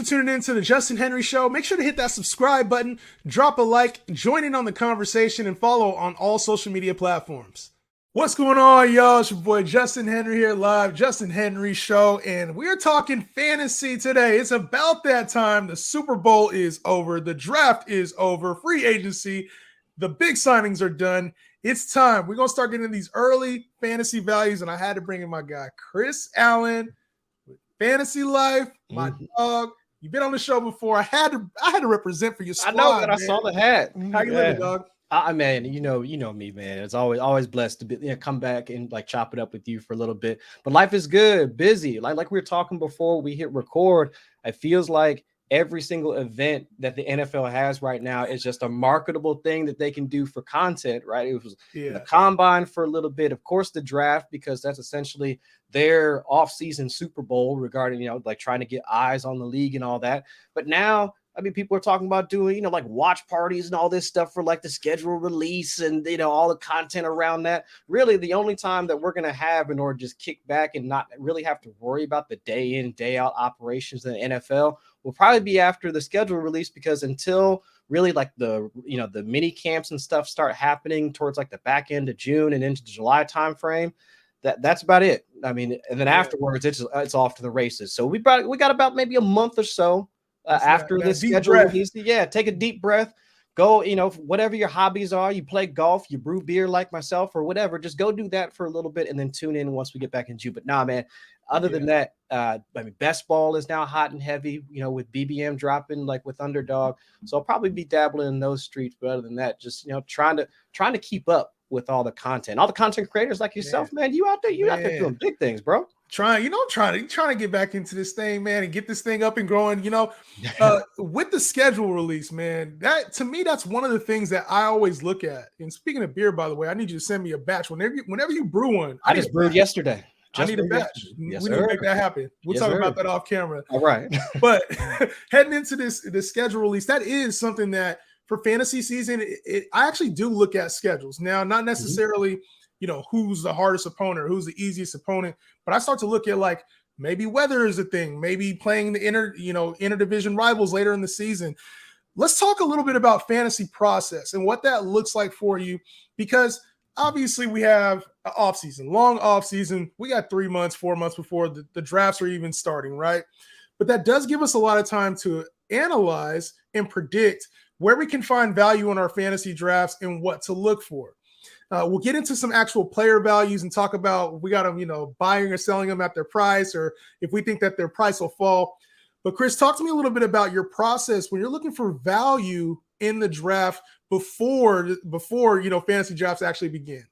for tuning in to the Justin Henry Show. Make sure to hit that subscribe button, drop a like, join in on the conversation, and follow on all social media platforms. What's going on, y'all? It's your boy Justin Henry here live, Justin Henry Show, and we're talking fantasy today. It's about that time. The Super Bowl is over. The draft is over. Free agency. The big signings are done. It's time. We're going to start getting these early fantasy values, and I had to bring in my guy, Chris Allen, with Fantasy Life, my dog. You've been on the show before. I had to represent for your squad. I know that. Man. I saw the hat. How you living, dog? Man, you know me, man. It's always blessed to be come back and like chop it up with you for a little bit. But life is good, busy. Like we were talking before we hit record. It feels like every single event that the NFL has right now is just a marketable thing that they can do for content, right? It was the combine for a little bit, of course, the draft, because that's essentially their off-season Super Bowl regarding, like trying to get eyes on the league and all that. But now, I mean, people are talking about doing, like watch parties and all this stuff for like the schedule release and, all the content around that. Really, the only time that we're going to have in order to just kick back and not really have to worry about the day in, day out operations in the NFL will probably be after the schedule release, because until really like the mini camps and stuff start happening towards like the back end of June and into the July timeframe, that's about it. I mean, and then afterwards it's off to the races. So we got about maybe a month or so after the schedule release. Yeah, take a deep breath. Go, whatever your hobbies are, you play golf, you brew beer like myself or whatever, just go do that for a little bit and then tune in once we get back in June. But nah, man, other than that, I mean, best ball is now hot and heavy, with BBM dropping like with Underdog. So I'll probably be dabbling in those streets. But other than that, just, trying to keep up with all the content creators like yourself, man. You out there doing big things, bro. Trying to get back into this thing, man, and get this thing up and growing. With the schedule release, man, that to me, that's one of the things that I always look at. And speaking of beer, by the way, I need you to send me a batch whenever you brew one. I just brewed yesterday. I need a batch. Yes, we need to make that happen. We'll talk about that off camera. All right. But heading into the schedule release, that is something that for fantasy season, I actually do look at schedules now, not necessarily. Who's the hardest opponent, or who's the easiest opponent. But I start to look at like maybe weather is a thing, maybe playing the interdivision rivals later in the season. Let's talk a little bit about fantasy process and what that looks like for you, because obviously we have an offseason, long offseason. We got 3 months, 4 months before the drafts are even starting, right? But that does give us a lot of time to analyze and predict where we can find value in our fantasy drafts and what to look for. We'll get into some actual player values and talk about if we got them, buying or selling them at their price, or if we think that their price will fall. But Chris, talk to me a little bit about your process when you're looking for value in the draft before fantasy drafts actually begin.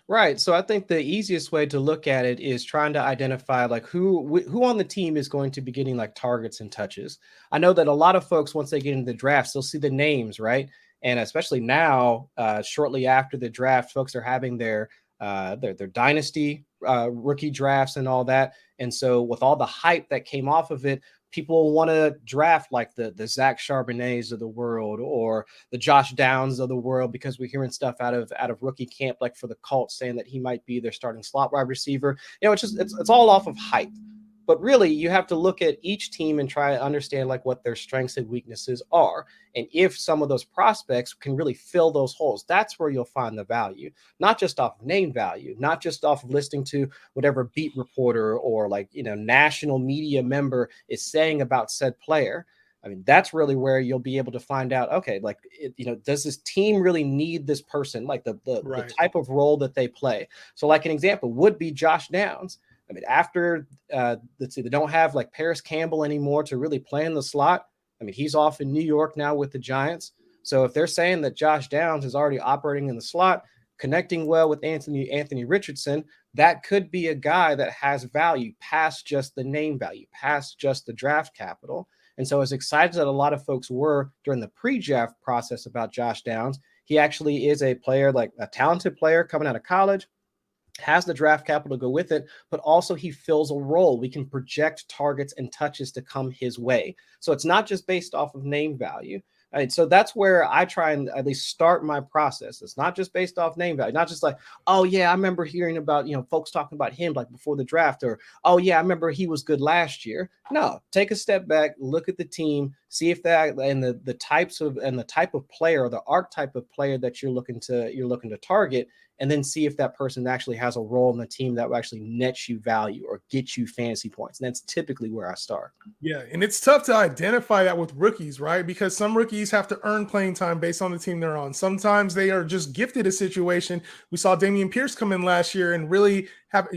Right. So I think the easiest way to look at it is trying to identify like who on the team is going to be getting like targets and touches. I know that a lot of folks, once they get into the drafts, they'll see the names, right? And especially now, shortly after the draft, folks are having their dynasty rookie drafts and all that. And so with all the hype that came off of it, people want to draft like the Zach Charbonnets of the world or the Josh Downs of the world, because we're hearing stuff out of rookie camp, like for the Colts, saying that he might be their starting slot wide receiver. It's all off of hype. But really, you have to look at each team and try to understand like what their strengths and weaknesses are. And if some of those prospects can really fill those holes, that's where you'll find the value, not just off of name value, not just off of listening to whatever beat reporter or national media member is saying about said player. I mean, that's really where you'll be able to find out, okay, does this team really need this person? Like the type of role that they play. So like an example would be Josh Downs. I mean, after, they don't have like Paris Campbell anymore to really play in the slot. I mean, he's off in New York now with the Giants. So if they're saying that Josh Downs is already operating in the slot, connecting well with Anthony Richardson, that could be a guy that has value past just the name value, past just the draft capital. And so as excited that a lot of folks were during the pre-draft process about Josh Downs, he actually is a player, like a talented player coming out of college, has the draft capital to go with it, but also he fills a role. We can project targets and touches to come his way. So it's not just based off of name value, Right, so that's where I try and at least start my process. It's not just based off name value, not just like, oh yeah, I remember hearing about, folks talking about him like before the draft, or oh yeah, I remember he was good last year. No, take a step back, look at the team, see if that and the types of and the type of player or the archetype of player that you're looking to target, and then see if that person actually has a role in the team that will actually net you value or get you fantasy points. And that's typically where I start. Yeah, and it's tough to identify that with rookies, right? Because some rookies have to earn playing time based on the team they're on. Sometimes they are just gifted a situation. We saw Dameon Pierce come in last year and really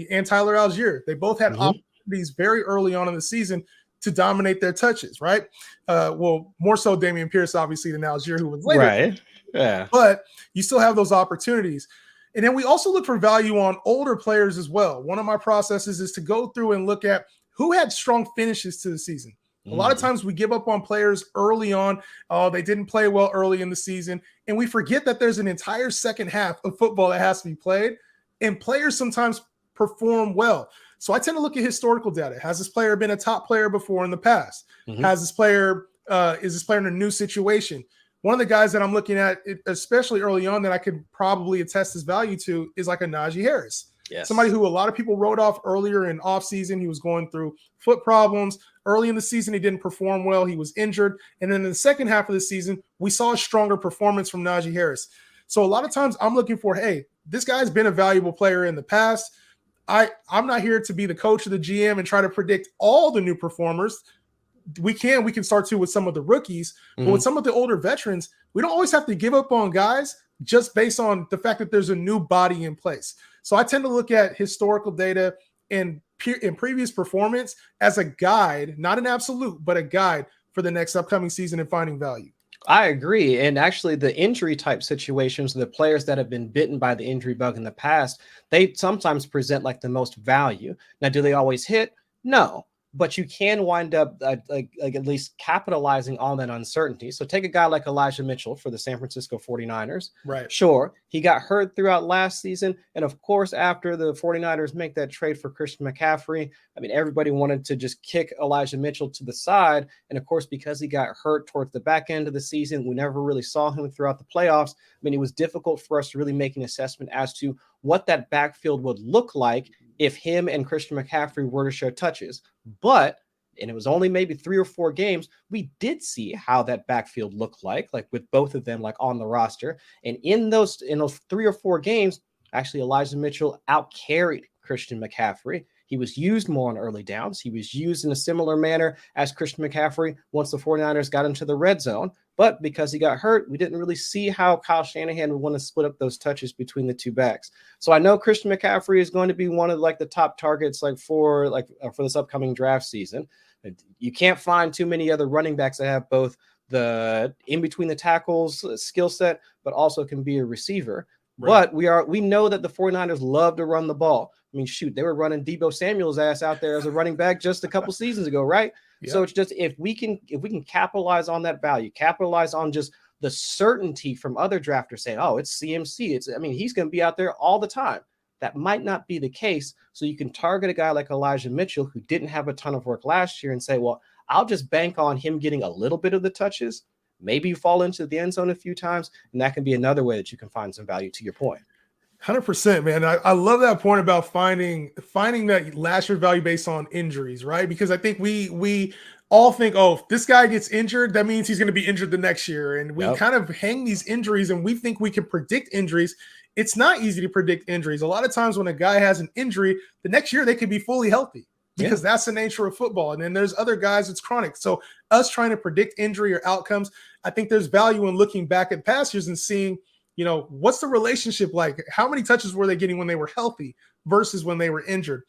and Tyler Algier. They both had opportunities very early on in the season to dominate their touches, right? Well, more so Dameon Pierce, obviously, than Algier, who was later. Right, yeah. But you still have those opportunities. And then we also look for value on older players as well. One of my processes is to go through and look at who had strong finishes to the season. A lot of times we give up on players early on. Oh, they didn't play well early in the season. And we forget that there's an entire second half of football that has to be played. And players sometimes perform well. So I tend to look at historical data. Has this player been a top player before in the past? Has this player, is this player in a new situation? One of the guys that I'm looking at, especially early on, that I could probably attest his value to is like a Najee Harris. Yes. Somebody who a lot of people wrote off earlier in offseason. He was going through foot problems. Early in the season, he didn't perform well. He was injured. And then in the second half of the season, we saw a stronger performance from Najee Harris. So a lot of times I'm looking for, hey, this guy's been a valuable player in the past. I'm not here to be the coach of the GM and try to predict all the new performers. We can start to with some of the rookies, but with some of the older veterans, we don't always have to give up on guys just based on the fact that there's a new body in place. So I tend to look at historical data and previous performance as a guide, not an absolute, but a guide for the next upcoming season and finding value. I agree. And actually the injury type situations, the players that have been bitten by the injury bug in the past, they sometimes present like the most value. Now, do they always hit? No. But you can wind up like at least capitalizing on that uncertainty. So take a guy like Elijah Mitchell for the San Francisco 49ers. Right. Sure, he got hurt throughout last season. And of course, after the 49ers make that trade for Christian McCaffrey, I mean, everybody wanted to just kick Elijah Mitchell to the side. And of course, because he got hurt towards the back end of the season, we never really saw him throughout the playoffs. I mean, it was difficult for us to really make an assessment as to what that backfield would look like if him and Christian McCaffrey were to share touches. But, and it was only maybe 3 or 4 games, we did see how that backfield looked like with both of them like on the roster. And in those 3 or 4 games, actually Elijah Mitchell outcarried Christian McCaffrey. He was used more on early downs. He was used in a similar manner as Christian McCaffrey once the 49ers got into the red zone. But because he got hurt, we didn't really see how Kyle Shanahan would want to split up those touches between the two backs. So I know Christian McCaffrey is going to be one of like the top targets for this upcoming draft season. You can't find too many other running backs that have both the in between the tackles skill set, but also can be a receiver. Right. But we know that the 49ers love to run the ball. I mean, shoot, they were running Deebo Samuel's ass out there as a running back just a couple seasons ago, right? Yep. So it's just if we can capitalize on that value, capitalize on just the certainty from other drafters saying, oh, it's CMC. He's going to be out there all the time. That might not be the case. So you can target a guy like Elijah Mitchell who didn't have a ton of work last year and say, well, I'll just bank on him getting a little bit of the touches. Maybe you fall into the end zone a few times, and that can be another way that you can find some value to your point. 100%, man. I love that point about finding that last year value based on injuries, right? Because I think we all think, oh, if this guy gets injured, that means he's going to be injured the next year. And we kind of hang these injuries and we think we can predict injuries. It's not easy to predict injuries. A lot of times when a guy has an injury, the next year they could be fully healthy because that's the nature of football. And then there's other guys it's chronic. So us trying to predict injury or outcomes, I think there's value in looking back at past years and seeing, what's the relationship like? How many touches were they getting when they were healthy versus when they were injured?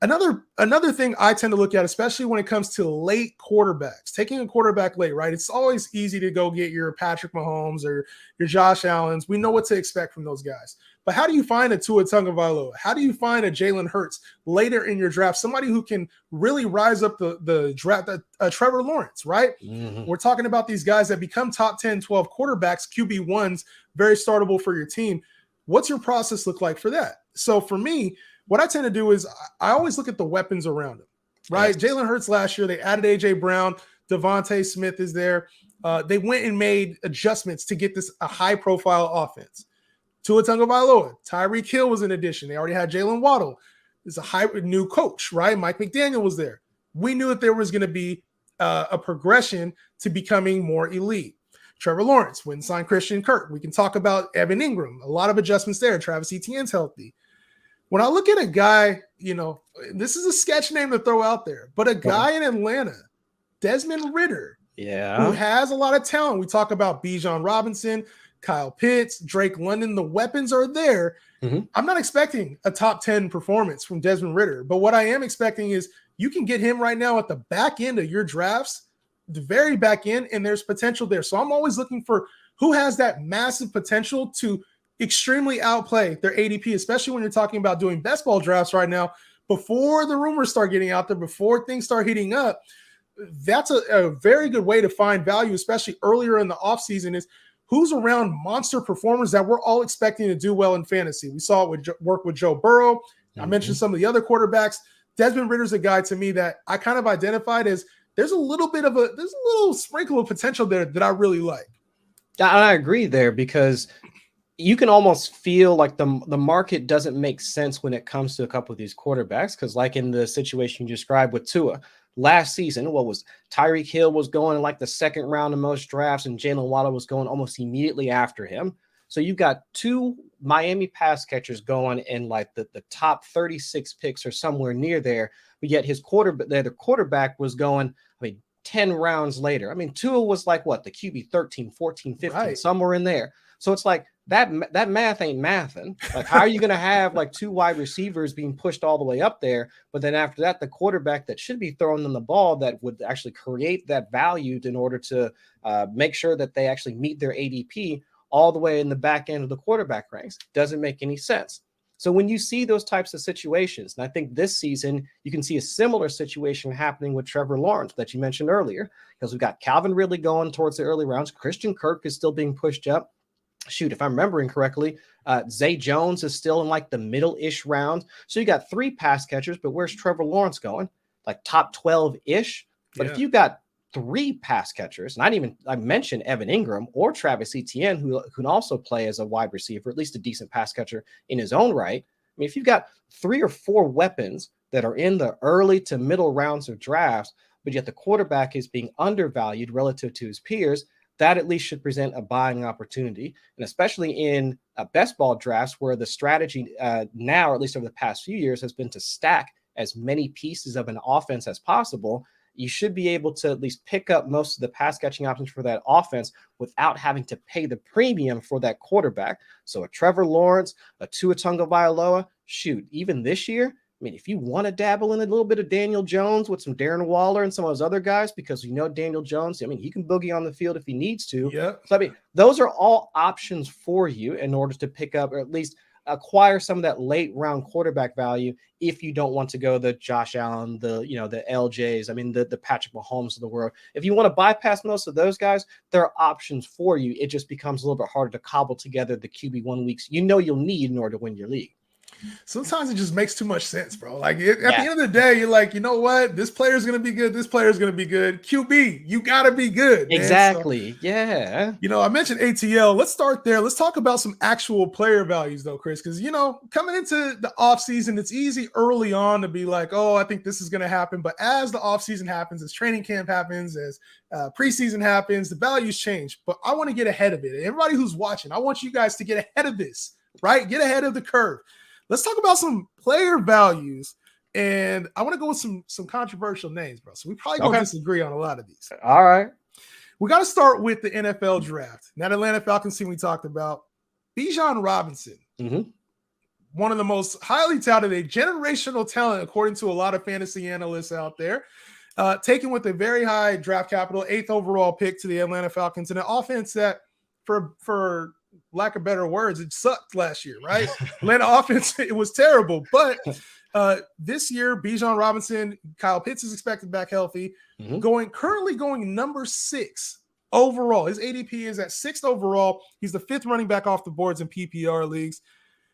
Another thing I tend to look at, especially when it comes to late quarterbacks, taking a quarterback late, right? It's always easy to go get your Patrick Mahomes or your Josh Allens. We know what to expect from those guys. But how do you find a Tua Tagovailoa? How do you find a Jalen Hurts later in your draft? Somebody who can really rise up the draft, Trevor Lawerence, right? Mm-hmm. We're talking about these guys that become top 10, 12 quarterbacks, QB1s, very startable for your team. What's your process look like for that? So for me, what I tend to do is I always look at the weapons around him, right? Yes. Jalen Hurts last year, they added A.J. Brown. Devontae Smith is there. they went and made adjustments to get this a high-profile offense. Tua Tagovailoa, Tyreek Hill was an addition. They already had Jalen Waddle. It's a new coach, right? Mike McDaniel was there. We knew that there was going to be a progression to becoming more elite. Trevor Lawerence went and signed Christian Kirk. We can talk about Evan Engram. A lot of adjustments there. Travis Etienne's healthy. When I look at a guy, this is a sketch name to throw out there, but a guy in Atlanta, Desmond Ridder, who has a lot of talent. We talk about Bijan Robinson, Kyle Pitts, Drake London. The weapons are there. Mm-hmm. I'm not expecting a top 10 performance from Desmond Ridder, but what I am expecting is you can get him right now at the back end of your drafts, the very back end, and there's potential there. So I'm always looking for who has that massive potential to extremely outplay their ADP, especially when you're talking about doing best ball drafts right now, before the rumors start getting out there, before things start heating up. That's a very good way to find value, especially earlier in the offseason, is who's around monster performers that we're all expecting to do well in fantasy. We saw it work with Joe Burrow. Mm-hmm. I mentioned some of the other quarterbacks. Desmond Ridder's a guy to me that I kind of identified as there's a little sprinkle of potential there that I really like. I agree there, because you can almost feel like the market doesn't make sense when it comes to a couple of these quarterbacks, because like in the situation you described with Tua last season, Tyreek Hill was going in like the second round of most drafts, and Jalen Waddle was going almost immediately after him. So you've got two Miami pass catchers going in like the top 36 picks or somewhere near there, but yet his quarterback was going, 10 rounds later. Tua was like the QB 13, 14, 15, right, somewhere in there. So it's like that math ain't mathing. Like, how are you going to have like two wide receivers being pushed all the way up there, but then after that, the quarterback that should be throwing them the ball that would actually create that value in order to make sure that they actually meet their ADP all the way in the back end of the quarterback ranks doesn't make any sense. So when you see those types of situations, and I think this season you can see a similar situation happening with Trevor Lawrence that you mentioned earlier, because we've got Calvin Ridley going towards the early rounds. Christian Kirk is still being pushed up. Shoot, if I'm remembering correctly, Zay Jones is still in like the middle-ish round. So you got three pass catchers, but where's Trevor Lawrence going? Like top 12-ish. But if you got three pass catchers, and I mentioned Evan Engram or Travis Etienne, who can also play as a wide receiver, at least a decent pass catcher in his own right. If you've got 3 or 4 weapons that are in the early to middle rounds of drafts, but yet the quarterback is being undervalued relative to his peers, that at least should present a buying opportunity. And especially in best ball drafts, where the strategy now, or at least over the past few years, has been to stack as many pieces of an offense as possible, you should be able to at least pick up most of the pass catching options for that offense without having to pay the premium for that quarterback. So a Trevor Lawrence, a Tua Tagovailoa, shoot, even this year, if you want to dabble in a little bit of Daniel Jones with some Darren Waller and some of those other guys, because Daniel Jones, he can boogie on the field if he needs to. Yeah. So, those are all options for you in order to pick up, or at least acquire some of that late round quarterback value if you don't want to go the Josh Allen, the LJs, the Patrick Mahomes of the world. If you want to bypass most of those guys, there are options for you. It just becomes a little bit harder to cobble together the QB1 weeks you'll need in order to win your league. Sometimes it just makes too much sense, bro. Like at the end of the day, you're like, you know what? This player is going to be good. This player is going to be good. QB, you got to be good. Man. Exactly. So, yeah. I mentioned ATL. Let's start there. Let's talk about some actual player values though, Chris, because, coming into the offseason, it's easy early on to be like, oh, I think this is going to happen. But as the offseason happens, as training camp happens, as preseason happens, the values change. But I want to get ahead of it. Everybody who's watching, I want you guys to get ahead of this, right? Get ahead of the curve. Let's talk about some player values, and I want to go with some controversial names, bro. So we probably going to disagree on a lot of these. All right. We got to start with the NFL draft. That Atlanta Falcons team we talked about. Bijan Robinson, one of the most highly touted, a generational talent, according to a lot of fantasy analysts out there, taken with a very high draft capital, 8th overall pick to the Atlanta Falcons, and an offense that, for lack of better words, it sucked last year, right? Atlanta offense, it was terrible. But this year, Bijan Robinson, Kyle Pitts is expected back healthy, currently going number 6 overall. His ADP is at 6th overall. He's the 5th running back off the boards in PPR leagues.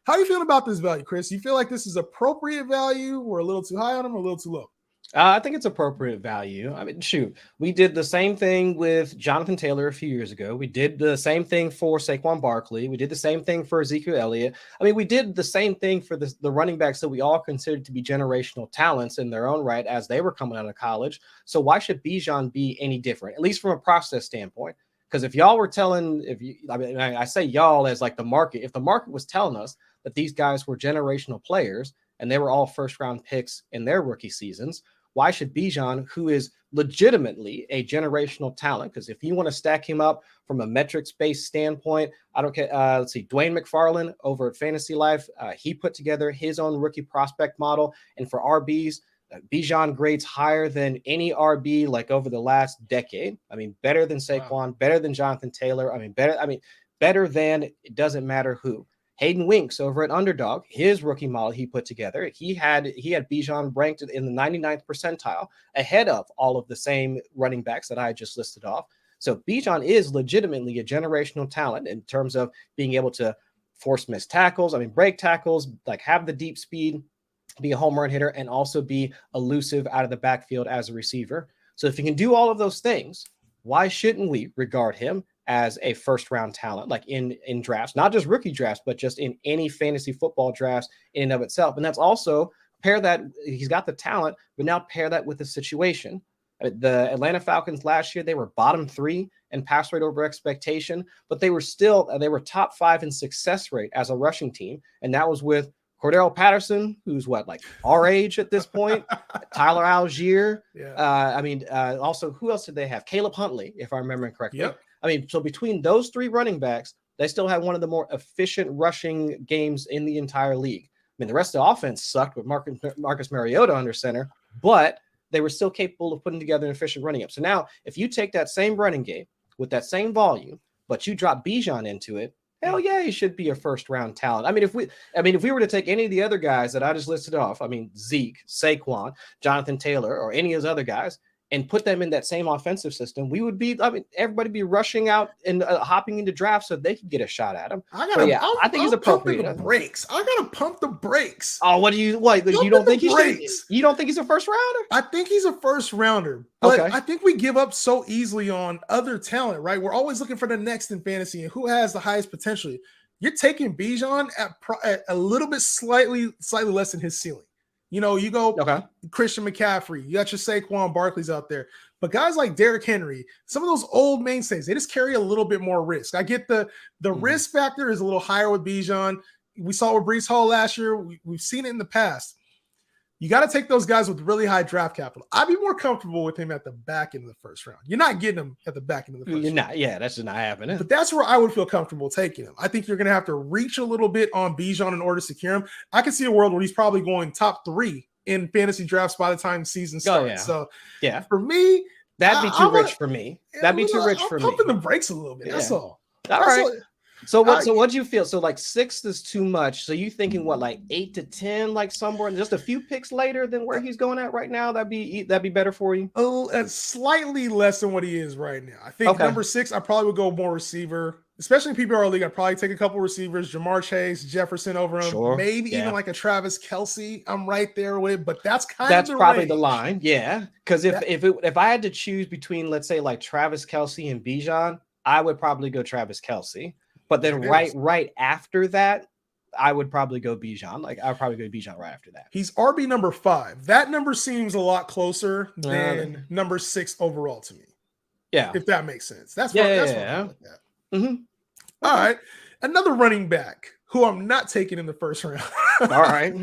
How are you feeling about this value, Chris? You feel like this is appropriate value? We're a little too high on him or a little too low? I think it's appropriate value. I mean, shoot, we did the same thing with Jonathan Taylor a few years ago. We did the same thing for Saquon Barkley. We did the same thing for Ezekiel Elliott. I mean, we did the same thing for the running backs that we all considered to be generational talents in their own right as they were coming out of college. So why should Bijan be any different, at least from a process standpoint? Because if y'all were telling, I say y'all as like the market, if the market was telling us that these guys were generational players and they were all first round picks in their rookie seasons, why should Bijan, who is legitimately a generational talent, because if you want to stack him up from a metrics-based standpoint, I don't care. Let's see, Dwayne McFarland over at Fantasy Life, he put together his own rookie prospect model. And for RBs, Bijan grades higher than any RB like over the last decade. I mean, better than Saquon, better than Jonathan Taylor. Better than, it doesn't matter who. Hayden Winks over at Underdog, his rookie model he put together, he had Bijan ranked in the 99th percentile, ahead of all of the same running backs that I just listed off. So Bijan is legitimately a generational talent in terms of being able to force missed tackles, break tackles, like have the deep speed, be a home run hitter, and also be elusive out of the backfield as a receiver. So if you can do all of those things, why shouldn't we regard him as a first round talent, like in drafts, not just rookie drafts, but just in any fantasy football drafts in and of itself? And that's also pair that, he's got the talent, but now pair that with the situation. The Atlanta Falcons last year, they were bottom 3 in pass rate over expectation, but they were top 5 in success rate as a rushing team. And that was with Cordell Patterson, who's like our age at this point, Tyler Algier. Yeah. Also, who else did they have? Caleb Huntley, if I remember correctly. Yep. So between those 3 running backs, they still had one of the more efficient rushing games in the entire league. The rest of the offense sucked with Marcus Mariota under center, but they were still capable of putting together an efficient running game. So now, if you take that same running game with that same volume, but you drop Bijan into it, hell yeah, he should be a first round talent. If we were to take any of the other guys that I just listed off, Zeke, Saquon, Jonathan Taylor, or any of those other guys, and put them in that same offensive system, we would be, everybody be rushing out and hopping into drafts so they could get a shot at him. I think he's appropriate. I gotta pump the brakes. Oh, you don't think he's a first rounder? I think he's a first rounder, but okay. I think we give up so easily on other talent, right? We're always looking for the next in fantasy and who has the highest potential. You're taking Bijan at a little bit slightly less than his ceiling. You go Christian McCaffrey, you got your Saquon Barkley's out there. But guys like Derrick Henry, some of those old mainstays, they just carry a little bit more risk. I get the risk factor is a little higher with Bijan. We saw it with Breece Hall last year. We've seen it in the past. You got to take those guys with really high draft capital. I'd be more comfortable with him at the back end of the first round. You're not getting him at the back end of the first round. That's just not happening. But that's where I would feel comfortable taking him. I think you're going to have to reach a little bit on Bijan in order to secure him. I can see a world where he's probably going top 3 in fantasy drafts by the time season starts. So for me, that'd be too rich for me. That'd be too rich for me. Pumping the brakes a little bit. That's all. All right. So what do you feel? So 6 is too much. So you thinking what, like 8 to 10, like somewhere just a few picks later than where he's going at right now? That'd be better for you. Slightly less than what he is right now. I think number 6, I probably would go more receiver, especially in PPR league. I'd probably take a couple receivers, Ja'Marr Chase, Jefferson over him, maybe even like a Travis Kelce. I'm right there with it, but that's probably range. The line. Yeah. Because if I had to choose between, let's say, like Travis Kelce and Bijan, I would probably go Travis Kelce. But then right after that, I would probably go Bijan. I would probably go Bijan right after that. He's RB number 5. That number seems a lot closer than number 6 overall to me. Yeah. If that makes sense. That's what I'm looking at. Mm-hmm. All right. Another running back who I'm not taking in the first round. All right.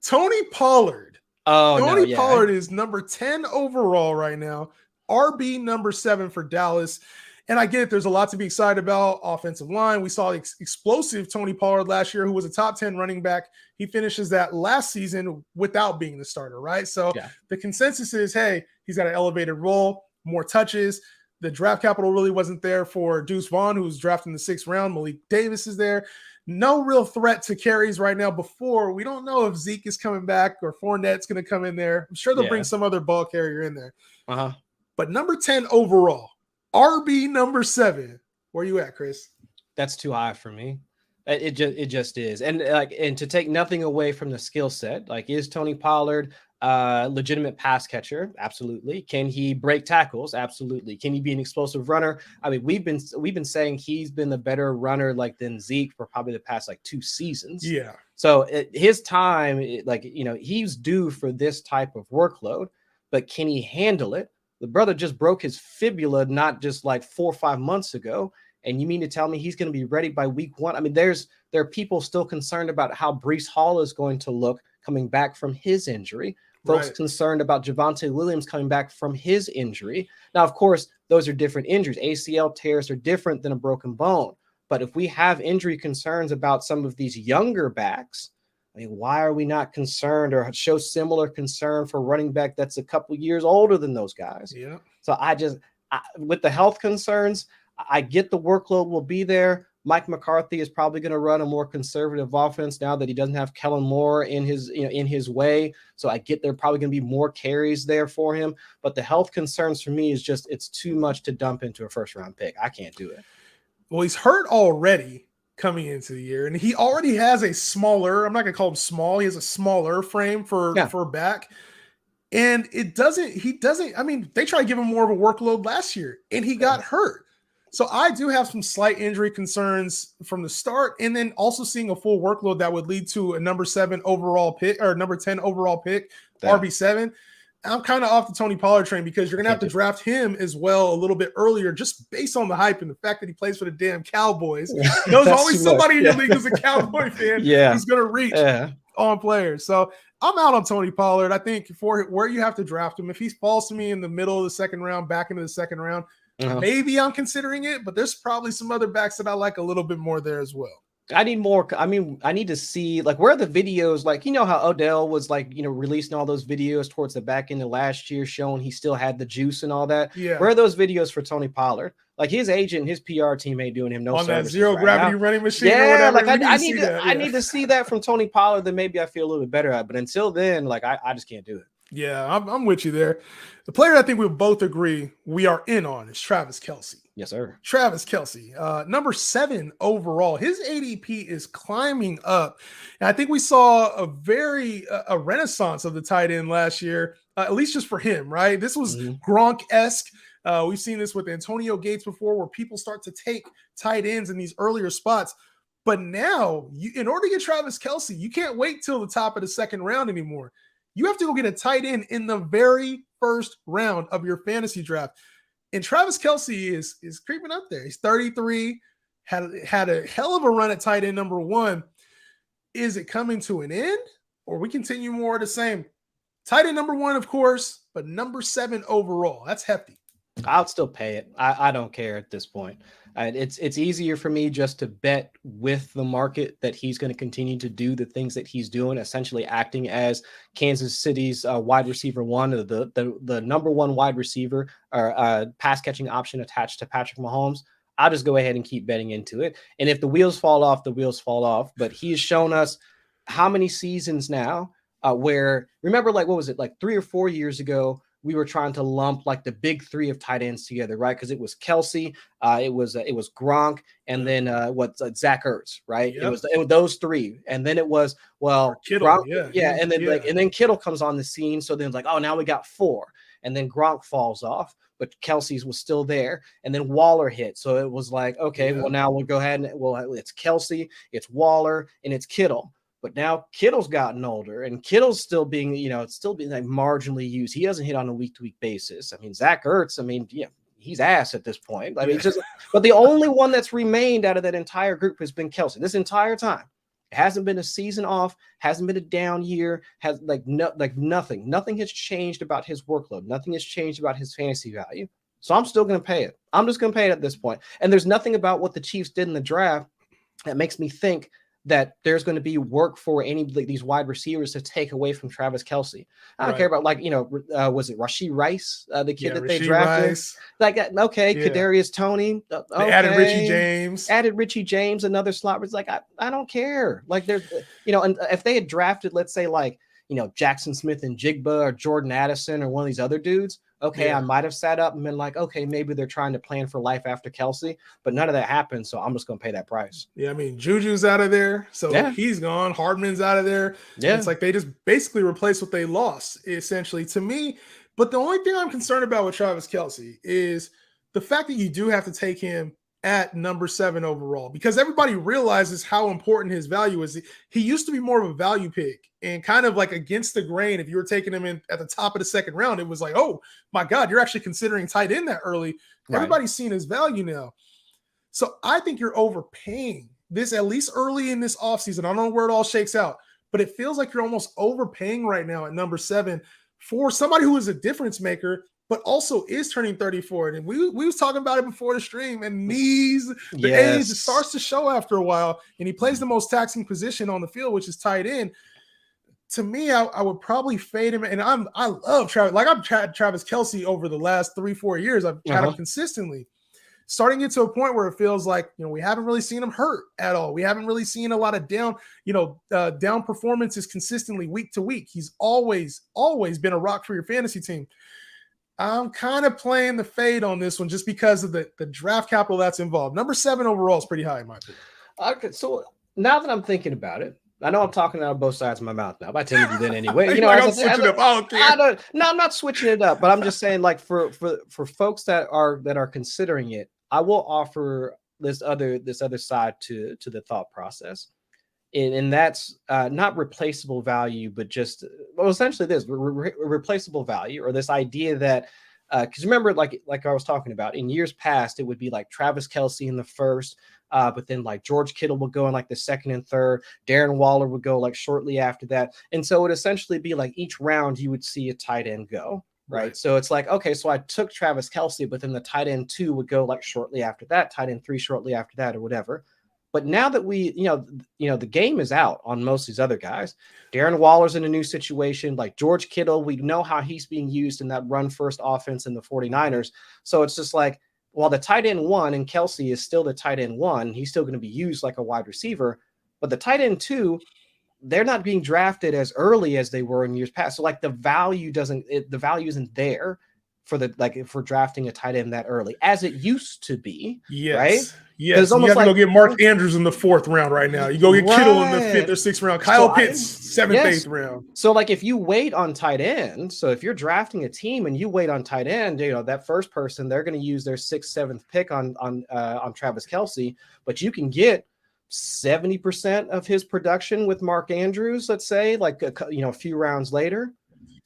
Tony Pollard. Tony Pollard is number 10 overall right now. RB number 7 for Dallas. And I get it. There's a lot to be excited about. Offensive line. We saw explosive Tony Pollard last year, who was a top 10 running back. He finishes that last season without being the starter, right? So the consensus is, hey, he's got an elevated role, more touches. The draft capital really wasn't there for Deuce Vaughn, who was drafted in the 6th round. Malik Davis is there. No real threat to carries right now. Before, we don't know if Zeke is coming back or Fournette's going to come in there. I'm sure they'll bring some other ball carrier in there. But number 10 overall, RB number 7. Where you at, Chris? That's too high for me. It just is. And to take nothing away from the skill set, is Tony Pollard Legitimate pass catcher, absolutely. Can he break tackles? Absolutely. Can he be an explosive runner? I mean, we've been saying he's been the better runner like than Zeke for probably the past like 2 seasons. Yeah. So his time, he's due for this type of workload, but can he handle it? The brother just broke his fibula not just like 4 or 5 months ago. And you mean to tell me he's going to be ready by week 1? I mean, there are people still concerned about how Breece Hall is going to look coming back from his injury. Folks concerned about Javonte Williams coming back from his injury. Now, of course, those are different injuries. ACL tears are different than a broken bone. But if we have injury concerns about some of these younger backs, I mean, why are we not concerned or show similar concern for running back that's a couple years older than those guys? Yeah. So with the health concerns, I get the workload will be there. Mike McCarthy is probably going to run a more conservative offense now that he doesn't have Kellen Moore in his way. So I get there probably going to be more carries there for him. But the health concerns for me is just it's too much to dump into a first-round pick. I can't do it. Well, he's hurt already coming into the year, and he already has a smaller, I'm not going to call him small, he has a smaller frame for back. And I mean, they tried to give him more of a workload last year, and he got hurt. So I do have some slight injury concerns from the start, and then also seeing a full workload that would lead to a number 7 overall pick or number 10 overall pick, RB7. I'm kind of off the Tony Pollard train because you're going to have to draft him as well a little bit earlier just based on the hype and the fact that he plays for the damn Cowboys. There's always somebody in your league who's a Cowboy fan who's going to reach on players. So I'm out on Tony Pollard. I think for where you have to draft him, if he falls to me in the middle of the second round, back into the second round, maybe I'm considering it, but there's probably some other backs that I like a little bit more there as well. I need more. I mean, I need to see like where are the videos, like, you know, how Odell was like, you know, releasing all those videos towards the back end of last year, showing he still had the juice and all that. Yeah. Where are those videos for Tony Pollard? Like his agent, his PR team ain't doing him no on that services zero right gravity now. running machine. Yeah, or whatever. Like I need to see that from Tony Pollard. Then maybe I feel a little bit better at. But until then, like I just can't do it. Yeah, I'm with you there. The player I think we both agree we are in on is Travis Kelce. Yes, sir. Travis Kelce, number 7 overall. His ADP is climbing up. And I think we saw a renaissance of the tight end last year, at least just for him, right? This was Gronk-esque. We've seen this with Antonio Gates before where people start to take tight ends in these earlier spots. But now, in order to get Travis Kelce, you can't wait till the top of the second round anymore. You have to go get a tight end in the very first round of your fantasy draft. And Travis Kelce is creeping up there. He's 33, had a hell of a run at tight end number 1. Is it coming to an end, or we continue more of the same? Tight end number 1, of course, but number 7 overall. That's hefty. I'll still pay it. I don't care at this point. It's easier for me just to bet with the market that he's going to continue to do the things that he's doing, essentially acting as Kansas City's wide receiver 1, the number 1 wide receiver or pass catching option attached to Patrick Mahomes. I'll just go ahead and keep betting into it. And if the wheels fall off, the wheels fall off. But he's shown us how many seasons now where, remember, like, what was it, like 3 or 4 years ago, we were trying to lump like the big 3 of tight ends together, right? Because it was Kelce, it was Gronk, and then Zach Ertz, right? Yep. It was those 3, and then it was Kittle, Gronk, and then and then Kittle comes on the scene, so then it's like, oh, now we got 4, and then Gronk falls off, but Kelce's was still there, and then Waller hit, so it was like, okay, well now we'll go ahead and it's Kelce, it's Waller, and it's Kittle. But now Kittle's gotten older, and Kittle's still being, it's still being like marginally used. He doesn't hit on a week-to-week basis. I mean, Zach Ertz, he's ass at this point. I mean, but the only one that's remained out of that entire group has been Kelce this entire time. It hasn't been a season off, hasn't been a down year, nothing. Nothing has changed about his workload. Nothing has changed about his fantasy value. So I'm still going to pay it. I'm just going to pay it at this point. And there's nothing about what the Chiefs did in the draft that makes me think that there's going to be work for any of these wide receivers to take away from Travis Kelce. I don't care about was it Rashee Rice, the kid that they drafted? Rice. Kadarius Toney. They added Richie James. Another slot. It's like, I don't care. Like there's, and if they had drafted, let's say Jackson Smith and Jigba or Jordan Addison or one of these other dudes, okay, I might have sat up and been like, okay, maybe they're trying to plan for life after Kelce, but none of that happened. So I'm just going to pay that price. Yeah, I mean, Juju's out of there, so he's gone. Hardman's out of there. Yeah. It's like they just basically replaced what they lost, essentially, to me. But the only thing I'm concerned about with Travis Kelce is the fact that you do have to take him at number 7 overall, because everybody realizes how important his value is. He used to be more of a value pick and kind of like against the grain. If you were taking him in at the top of the second round, it was like, oh my God, you're actually considering tight end that early. Right. Everybody's seen his value now. So I think you're overpaying this, at least early in this offseason. I don't know where it all shakes out, but it feels like you're almost overpaying right now at number 7 for somebody who is a difference maker, but also is turning 34. And we was talking about it before the stream, and the age starts to show after a while, and he plays the most taxing position on the field, which is tight end. To me, I would probably fade him. And I love Travis. Like, I've tried Travis Kelce over the last 3-4 years. I've tried him consistently. Starting to get to a point where it feels like, we haven't really seen him hurt at all. We haven't really seen a lot of down performances consistently week to week. He's always been a rock for your fantasy team. I'm kind of playing the fade on this one just because of the draft capital that's involved. Number 7 overall is pretty high in my opinion. Okay, so now that I'm thinking about it, I know I'm talking out of both sides of my mouth now, but I tend to do that anyway. I'm switching up. I don't care. No, I'm not switching it up, but I'm just saying, like, for folks that are considering it, I will offer this other side to the thought process. And that's not replaceable value, but just, essentially this replaceable value, or this idea that, because remember, like I was talking about, in years past, it would be like Travis Kelce in the first, but then like George Kittle would go in like the second and third. Darren Waller would go like shortly after that. And so it would essentially be like each round you would see a tight end go. Right. So it's like, okay, so I took Travis Kelce, but then the tight end 2 would go like shortly after that, tight end 3 shortly after that, or whatever. But now that we, the game is out on most of these other guys. Darren Waller's in a new situation. Like George Kittle, we know how he's being used in that run-first offense in the 49ers. So it's just like, while the tight end 1 and Kelce is still the tight end 1, he's still going to be used like a wide receiver. But the tight end 2, they're not being drafted as early as they were in years past. So like the value isn't there for drafting a tight end that early as it used to be. Yes. Right. Yes. You have to go get Mark Andrews in the 4th round right now. You go get Kittle in the 5th or 6th round. Kyle Pitts, 7th, 8th round. So like if you wait on tight end, so if you're drafting a team and you wait on tight end, that first person, they're going to use their 6th, 7th pick on Travis Kelce, but you can get 70% of his production with Mark Andrews, let's say, like a few rounds later.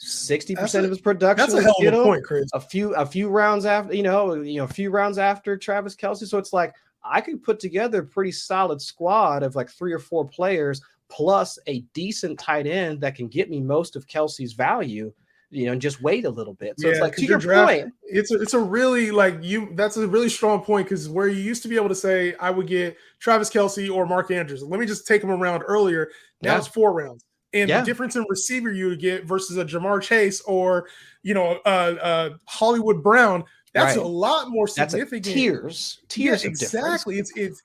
60% of his production. That's a hell of a point, Chris. A few rounds after, a few rounds after Travis Kelce. So it's like I could put together a pretty solid squad of like 3 or 4 players plus a decent tight end that can get me most of Kelce's value, and just wait a little bit. So it's like, to your point, it's a really that's a really strong point, because where you used to be able to say I would get Travis Kelce or Mark Andrews, let me just take them around earlier. Now it's 4 rounds. And the difference in receiver you would get versus a Jahmyr Chase or, Hollywood Brown, that's a lot more significant. Tiers of exactly. difference.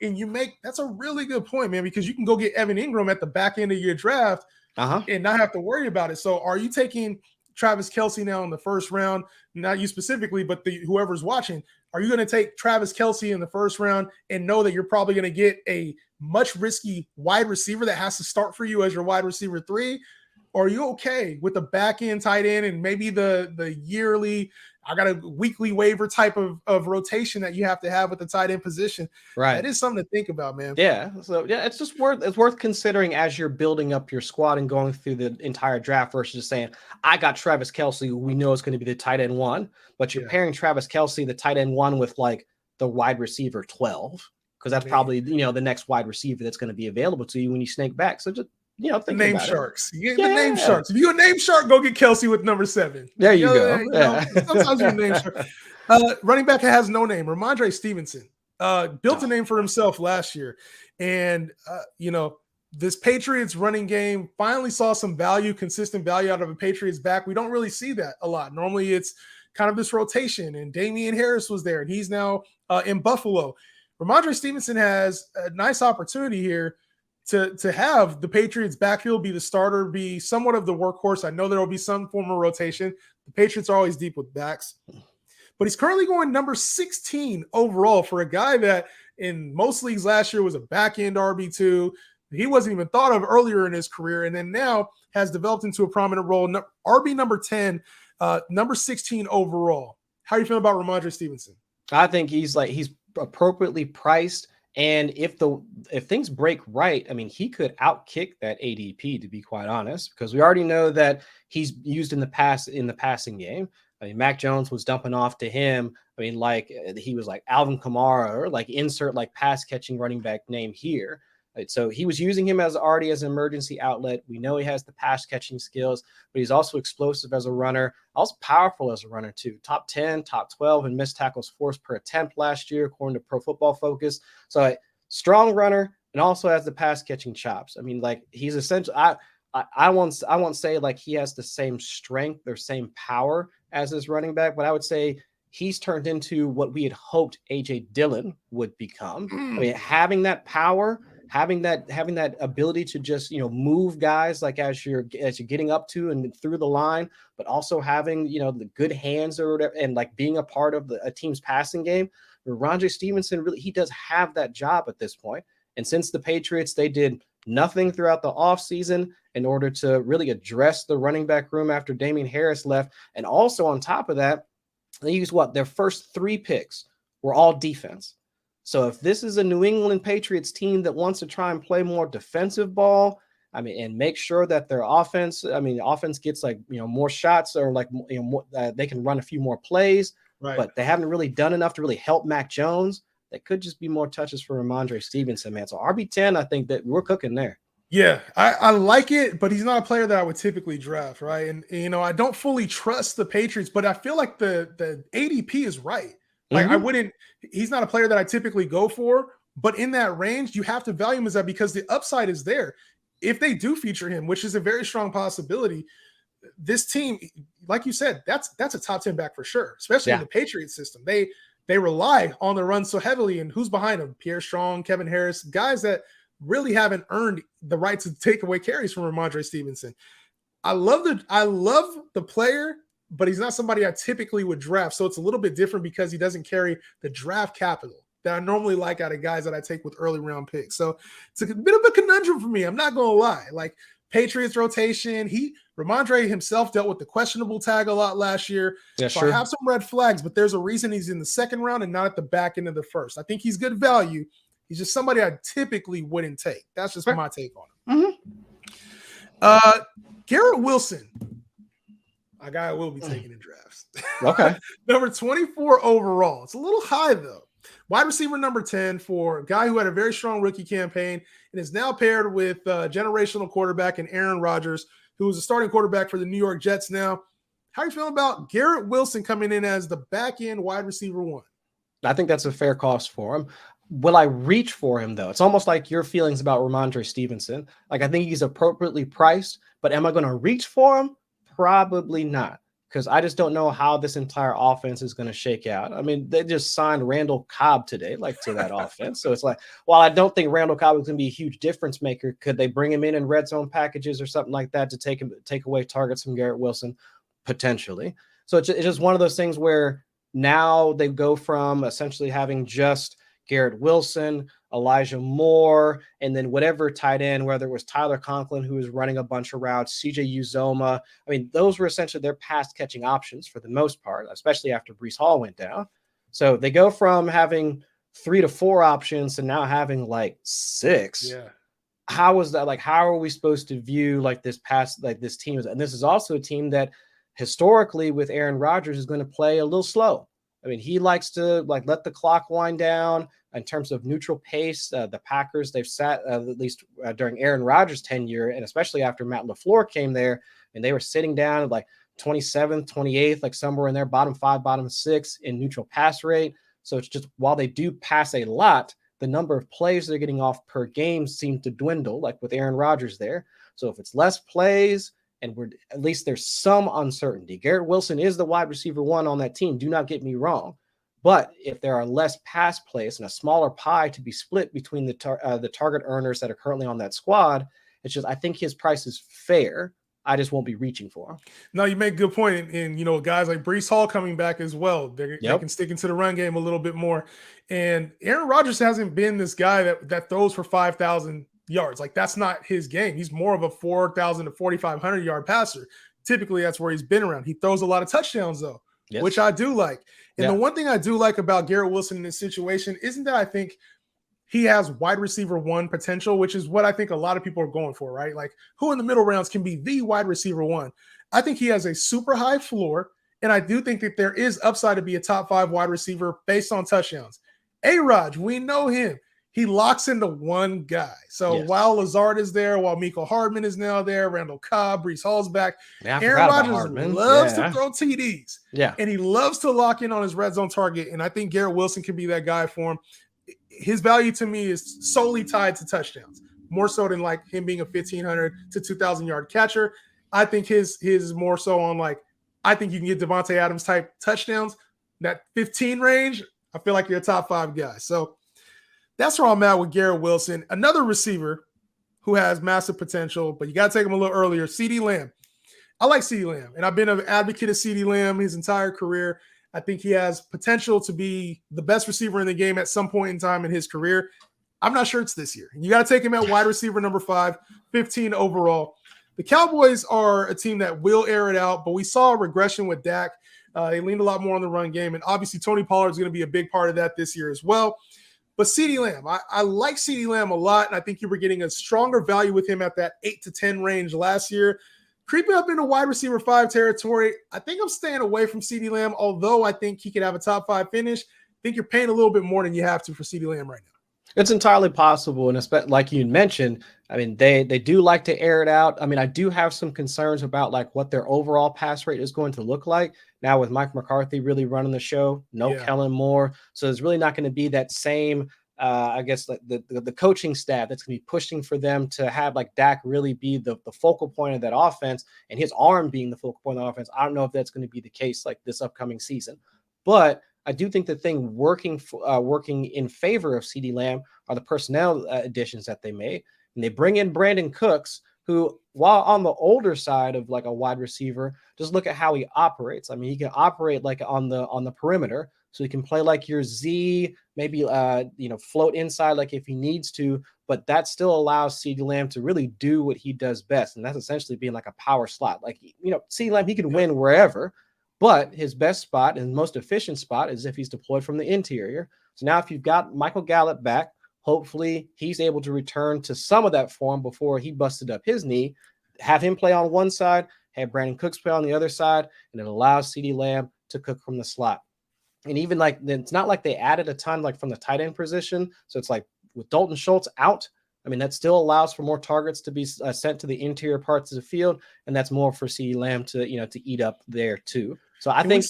That's a really good point, man, because you can go get Evan Engram at the back end of your draft and not have to worry about it. So are you taking Travis Kelce now in the 1st round? Not you specifically, but whoever's watching. Are you going to take Travis Kelce in the 1st round and know that you're probably going to get a much risky wide receiver that has to start for you as your wide receiver 3? Or are you okay with the back end tight end and maybe the yearly, I got a weekly waiver type of rotation that you have to have with the tight end position? Right. That is something to think about, man. Yeah. So it's just worth considering as you're building up your squad and going through the entire draft versus just saying, I got Travis Kelce, who we know is going to be the tight end 1, but you're pairing Travis Kelce, the tight end 1, with like the wide receiver 12, because that's probably, the next wide receiver that's going to be available to you when you snake back. So just, think name about sharks. You get the name sharks. If you're a name shark, go get Kelce with number 7. There you go. Sometimes you're a name shark. Running back has no name. Rhamondre Stevenson built a name for himself last year. And, this Patriots running game finally saw some value, consistent value out of a Patriots back. We don't really see that a lot. Normally it's kind of this rotation, and Damian Harris was there, and he's now in Buffalo. Rhamondre Stevenson has a nice opportunity here to have the Patriots backfield be the starter, be somewhat of the workhorse. I know there will be some form of rotation. The Patriots are always deep with backs. But he's currently going number 16 overall for a guy that in most leagues last year was a back-end RB2. He wasn't even thought of earlier in his career, and then now has developed into a prominent role. RB number 10, number 16 overall. How are you feeling about Rhamondre Stevenson? I think he's appropriately priced. And if things break right, I mean, he could outkick that ADP, to be quite honest, because we already know that he's used in the passing game. I mean, Mac Jones was dumping off to him. I mean, like he was like Alvin Kamara, or like insert like pass catching running back name here. Right? So he was using him already as an emergency outlet. We know he has the pass catching skills, but he's also explosive as a runner, also powerful as a runner too. Top 10, top 12 in missed tackles forced per attempt last year, according to Pro Football Focus. So strong runner, and also has the pass catching chops. I mean, like he's essentially, I won't say like he has the same strength or same power as his running back, but I would say he's turned into what we had hoped AJ Dillon would become. I mean, having that power, having that ability to just, move guys like as you're getting up to and through the line, but also having, the good hands or whatever, and like being a part of a team's passing game. Rhamondre Stevenson, really, he does have that job at this point. And since the Patriots, they did nothing throughout the offseason in order to really address the running back room after Damian Harris left. And also on top of that, they used their first 3 picks were all defense. So if this is a New England Patriots team that wants to try and play more defensive ball, I mean, and make sure that their offense gets more shots, or they can run a few more plays, right? But they haven't really done enough to really help Mac Jones. That could just be more touches for Rhamondre Stevenson, man. So RB10, I think that we're cooking there. Yeah, I like it, but he's not a player that I would typically draft, right? And I don't fully trust the Patriots, but I feel like the ADP is right. Like he's not a player that I typically go for, but in that range, you have to value him as that because the upside is there. If they do feature him, which is a very strong possibility, this team, like you said, that's a top 10 back for sure, especially in the Patriots system. They rely on the run so heavily, and who's behind them? Pierre Strong, Kevin Harris, guys that really haven't earned the right to take away carries from Rhamondre Stevenson. I love the player, but he's not somebody I typically would draft. So it's a little bit different because he doesn't carry the draft capital that I normally like out of guys that I take with early round picks. So it's a bit of a conundrum for me. I'm not going to lie. Like Patriots rotation, Rhamondre himself dealt with the questionable tag a lot last year. Yeah, so I have some red flags, but there's a reason he's in the second round and not at the back end of the first. I think he's good value. He's just somebody I typically wouldn't take. That's just my take on him. Garrett Wilson, a guy I will be taking in drafts. Okay. Number 24 overall. It's a little high, though. Wide receiver number 10 for a guy who had a very strong rookie campaign and is now paired with generational quarterback and Aaron Rodgers, who is a starting quarterback for the New York Jets now. How are you feeling about Garrett Wilson coming in as the back-end wide receiver 1? I think that's a fair cost for him. Will I reach for him, though? It's almost like your feelings about Rhamondre Stevenson. Like, I think he's appropriately priced, but am I going to reach for him? Probably not, because I just don't know how this entire offense is going to shake out. I mean, they just signed Randall Cobb today, to that offense. So it's like, while I don't think Randall Cobb is going to be a huge difference maker, could they bring him in red zone packages or something like that to take away targets from Garrett Wilson? Potentially. So it's just one of those things where now they go from essentially having just Garrett Wilson, Elijah Moore, and then whatever tight end, whether it was Tyler Conklin, who was running a bunch of routes, CJ Uzoma. I mean, those were essentially their pass catching options for the most part, especially after Breece Hall went down. So they go from having 3 to 4 options to now having 6. Yeah. How is that? How are we supposed to view this team? And this is also a team that historically with Aaron Rodgers is going to play a little slow. I mean, he likes to let the clock wind down in terms of neutral pace. The Packers, they've sat at least during Aaron Rodgers' tenure, and especially after Matt LaFleur came there, and they were sitting down at 27th, 28th, somewhere in there, bottom 5, bottom 6 in neutral pass rate. So it's just, while they do pass a lot, the number of plays they're getting off per game seem to dwindle, with Aaron Rodgers there. So if it's less plays, and at least there's some uncertainty. Garrett Wilson is the wide receiver 1 on that team. Do not get me wrong. But if there are less pass plays and a smaller pie to be split between the target earners that are currently on that squad, it's just, I think his price is fair I just won't be reaching for him. No, you make a good point. And you know, guys like Breece Hall coming back as well. They can stick into the run game a little bit more. And Aaron Rodgers hasn't been this guy that throws for 5,000 yards. Like, that's not his game. He's more of a 4,000 to 4,500 yard passer. Typically, that's where he's been around. He throws a lot of touchdowns, though, which I do like. And the one thing I do like about Garrett Wilson in this situation isn't that I think he has wide receiver 1 potential, which is what I think a lot of people are going for, right? Like, who in the middle rounds can be the wide receiver 1? I think he has a super high floor, and I do think that there is upside to be a top 5 wide receiver based on touchdowns. A-Rod, we know him. He locks into one guy. So while Lazard is there, while Mecole Hardman is now there, Randall Cobb, Breece Hall's back, Aaron Rodgers loves to throw TDs. Yeah. And he loves to lock in on his red zone target. And I think Garrett Wilson can be that guy for him. His value to me is solely tied to touchdowns, more so than like him being a 1,500 to 2,000 yard catcher. I think his is more so on like, I think you can get Devontae Adams type touchdowns. That 15 range, I feel like you're a top 5 guy. So that's where I'm at with Garrett Wilson. Another receiver who has massive potential, but you got to take him a little earlier, CeeDee Lamb. I like CeeDee Lamb, and I've been an advocate of CeeDee Lamb his entire career. I think he has potential to be the best receiver in the game at some point in time in his career. I'm not sure it's this year. You got to take him at wide receiver number 5, 15 overall. The Cowboys are a team that will air it out, but we saw a regression with Dak. They leaned a lot more on the run game, and obviously Tony Pollard is going to be a big part of that this year as well. But CeeDee Lamb, I like CeeDee Lamb a lot, and I think you were getting a stronger value with him at that 8 to 10 range last year. Creeping up into wide receiver 5 territory, I think I'm staying away from CeeDee Lamb, although I think he could have a top 5 finish. I think you're paying a little bit more than you have to for CeeDee Lamb right now. It's entirely possible, and especially like you mentioned, I mean, they do like to air it out. I mean, I do have some concerns about like what their overall pass rate is going to look like now with Mike McCarthy really running the show. Kellen Moore, so there's really not going to be that same, I guess, like the coaching staff that's going to be pushing for them to have like Dak really be the focal point of that offense, and his arm being the focal point of the offense. I don't know if that's going to be the case like this upcoming season, but I do think the thing working in favor of CeeDee Lamb are the personnel additions that they made. And they bring in Brandon Cooks, who, while on the older side of like a wide receiver, just look at how he operates. I mean, he can operate like on the perimeter, so he can play like your Z, maybe float inside like if he needs to, but that still allows CeeDee Lamb to really do what he does best, and that's essentially being like a power slot. Like, CeeDee Lamb, he can win wherever. But his best spot and most efficient spot is if he's deployed from the interior. So now if you've got Michael Gallup back, hopefully he's able to return to some of that form before he busted up his knee. Have him play on one side, have Brandon Cooks play on the other side, and it allows CeeDee Lamb to cook from the slot. And even like, it's not like they added a ton like from the tight end position. So it's like with Dalton Schultz out, I mean, that still allows for more targets to be sent to the interior parts of the field, and that's more for CeeDee Lamb to eat up there too. So I think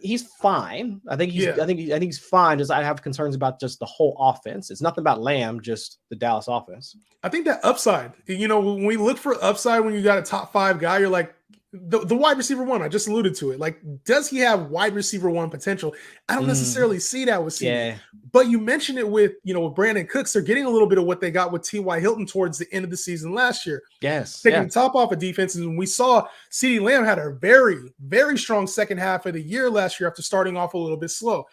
he's fine. I think he's fine. Just I have concerns about just the whole offense. It's nothing about Lamb, just the Dallas offense. I think that upside, when we look for upside, when you got a top 5 guy, you're like, the wide receiver 1, I just alluded to it. Like, does he have wide receiver 1 potential? I don't necessarily see that with CeeDee. Yeah. But you mentioned it with Brandon Cooks. They're getting a little bit of what they got with T.Y. Hilton towards the end of the season last year. Yes. Taking the top off of defenses. And we saw CeeDee Lamb had a very, very strong second half of the year last year after starting off a little bit slow.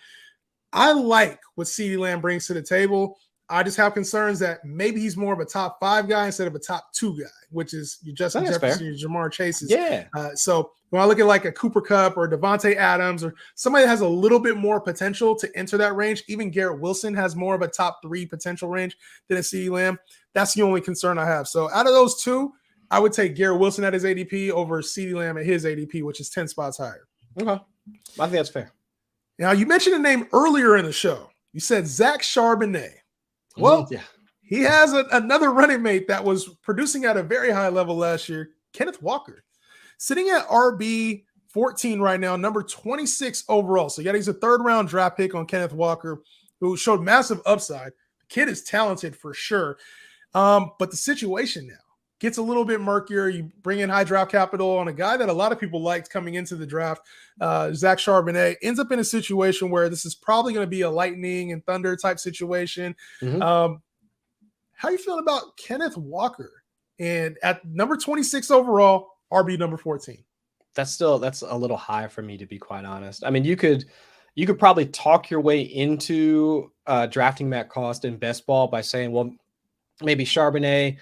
I like what CeeDee Lamb brings to the table. I just have concerns that maybe he's more of a top 5 guy instead of a top 2 guy, which is your Justin Jefferson, your Jahmyr Chases. Yeah. So when I look at like a Cooper Kupp or Devontae Adams or somebody that has a little bit more potential to enter that range, even Garrett Wilson has more of a top 3 potential range than a CeeDee Lamb. That's the only concern I have. So out of those 2, I would take Garrett Wilson at his ADP over CeeDee Lamb at his ADP, which is 10 spots higher. Okay. I think that's fair. Now, you mentioned a name earlier in the show. You said Zach Charbonnet. Well, he has another running mate that was producing at a very high level last year, Kenneth Walker, sitting at RB 14 right now, number 26 overall. So he's a 3rd-round draft pick on Kenneth Walker, who showed massive upside. The kid is talented for sure. But the situation now gets a little bit murkier. You bring in high draft capital on a guy that a lot of people liked coming into the draft. Zach Charbonnet ends up in a situation where this is probably going to be a lightning and thunder type situation. Mm-hmm. How are you feeling about Kenneth Walker? And at number 26 overall, RB number 14. That's a little high for me, to be quite honest. I mean, you could probably talk your way into drafting Matt Cost in best ball by saying, well, maybe Charbonnet,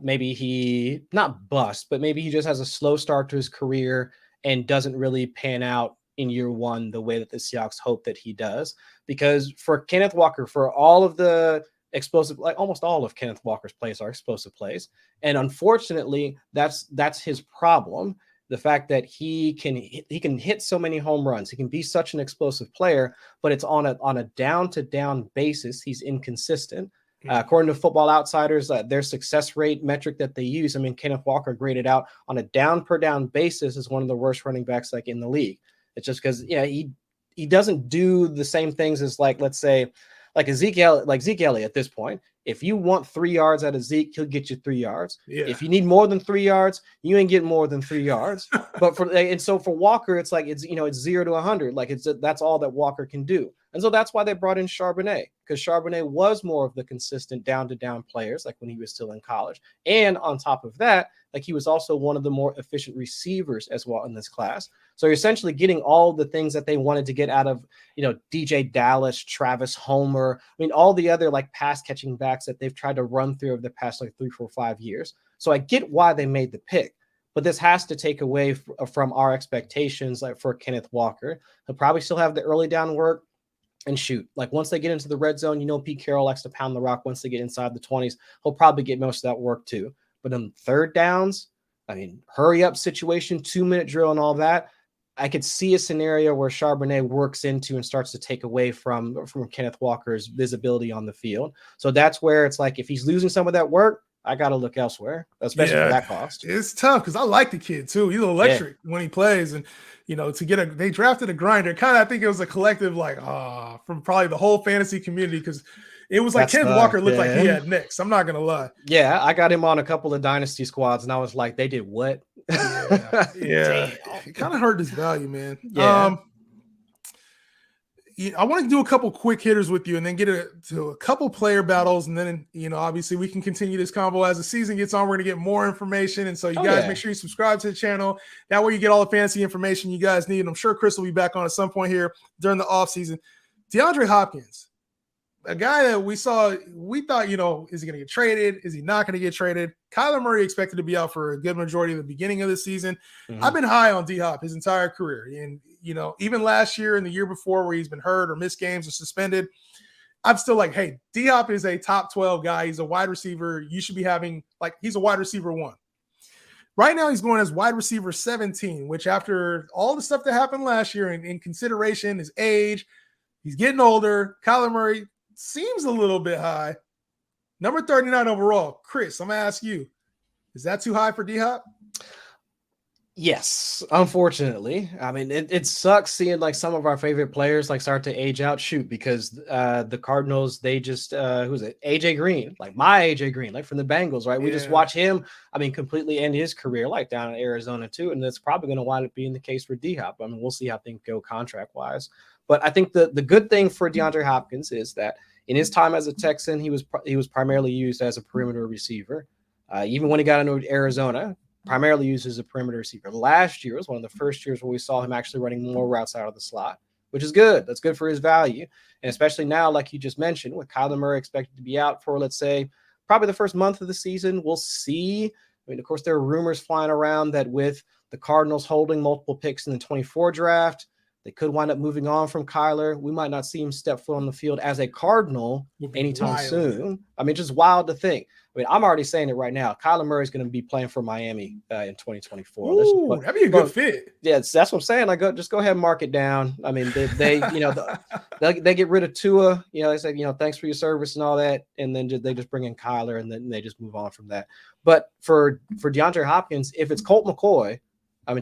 maybe he not bust, but maybe he just has a slow start to his career and doesn't really pan out in year one the way that the Seahawks hope that he does. Because for Kenneth Walker, for all of the explosive, like almost all of Kenneth Walker's plays are explosive plays, and unfortunately, that's his problem. The fact that he can hit so many home runs, he can be such an explosive player, but it's on a down to down basis. He's inconsistent. According to Football Outsiders, their success rate metric that they use, I mean, Kenneth Walker graded out on a down per down basis as one of the worst running backs like in the league. It's just because he doesn't do the same things as, like, let's say, like Zeke Elliott at this point. If you want 3 yards out of Zeke, he'll get you 3 yards. Yeah. If you need more than 3 yards, you ain't getting more than 3 yards. But for Walker, it's like it's 0 to 100. Like that's all that Walker can do. And so that's why they brought in Charbonnet, because Charbonnet was more of the consistent down to down players, like when he was still in college. And on top of that, like he was also one of the more efficient receivers as well in this class. So you're essentially getting all the things that they wanted to get out of, DJ Dallas, Travis Homer. I mean, all the other like pass catching backs that they've tried to run through over the past like 3, 4, 5 years. So I get why they made the pick, but this has to take away from our expectations. Like for Kenneth Walker, he'll probably still have the early down work and shoot. Like once they get into the red zone, Pete Carroll likes to pound the rock. Once they get inside the 20s, he'll probably get most of that work too. But on third downs, I mean, hurry up situation, 2-minute drill and all that, I could see a scenario where Charbonnet works into and starts to take away from Kenneth Walker's visibility on the field. So that's where it's like, if he's losing some of that work, I got to look elsewhere, especially for that cost. It's tough because I like the kid too. He's electric when he plays. And, they drafted a grinder. Kind of, I think it was a collective, from probably the whole fantasy community, because it was like Kenneth Walker looked like he had next. I'm not going to lie. Yeah, I got him on a couple of dynasty squads, and I was like, they did what? Yeah. It kind of hurt his value, man. Yeah. I want to do a couple quick hitters with you and then get to a couple player battles. And then, obviously we can continue this convo as the season gets on. We're going to get more information. And so you guys make sure you subscribe to the channel. That way you get all the fantasy information you guys need. And I'm sure Chris will be back on at some point here during the offseason. DeAndre Hopkins, a guy that we thought, is he going to get traded? Is he not going to get traded? Kyler Murray expected to be out for a good majority of the beginning of the season. Mm-hmm. I've been high on D-Hop his entire career. And, even last year and the year before where he's been hurt or missed games or suspended, I'm still like, hey, D-Hop is a top 12 guy. He's a wide receiver. You should be having, he's a wide receiver 1. Right now he's going as wide receiver 17, which after all the stuff that happened last year in consideration, his age, he's getting older. Kyler Murray seems a little bit high. Number 39 overall. Chris, I'm going to ask you, is that too high for D-Hop? Yes, unfortunately. I mean, it sucks seeing some of our favorite players start to age out. Shoot, because the Cardinals, they just who's it? AJ Green, my AJ Green, from the Bengals, right? We just watch him. I mean, completely end his career down in Arizona too, and that's probably going to wind up being the case for D-Hop. I mean, we'll see how things go contract wise. But I think the good thing for DeAndre Hopkins is that in his time as a Texan, he was primarily used as a perimeter receiver. Even when he got into Arizona, primarily used as a perimeter receiver. Last year was one of the first years where we saw him actually running more routes out of the slot, which is good. That's good for his value. And especially now, like you just mentioned, with Kyler Murray expected to be out for, let's say, probably the first month of the season, we'll see. I mean, of course, there are rumors flying around that with the Cardinals holding multiple picks in the 24 draft, they could wind up moving on from Kyler. We might not see him step foot on the field as a Cardinal anytime soon. I mean, just wild to think. I mean, I'm already saying it right now. Kyler Murray is going to be playing for Miami in 2024. Ooh, that'd be a good fit. Yeah, that's what I'm saying. Just go ahead and mark it down. I mean, they they get rid of Tua. They say, thanks for your service and all that, and then they just bring in Kyler, and then they just move on from that. But for DeAndre Hopkins, if it's Colt McCoy,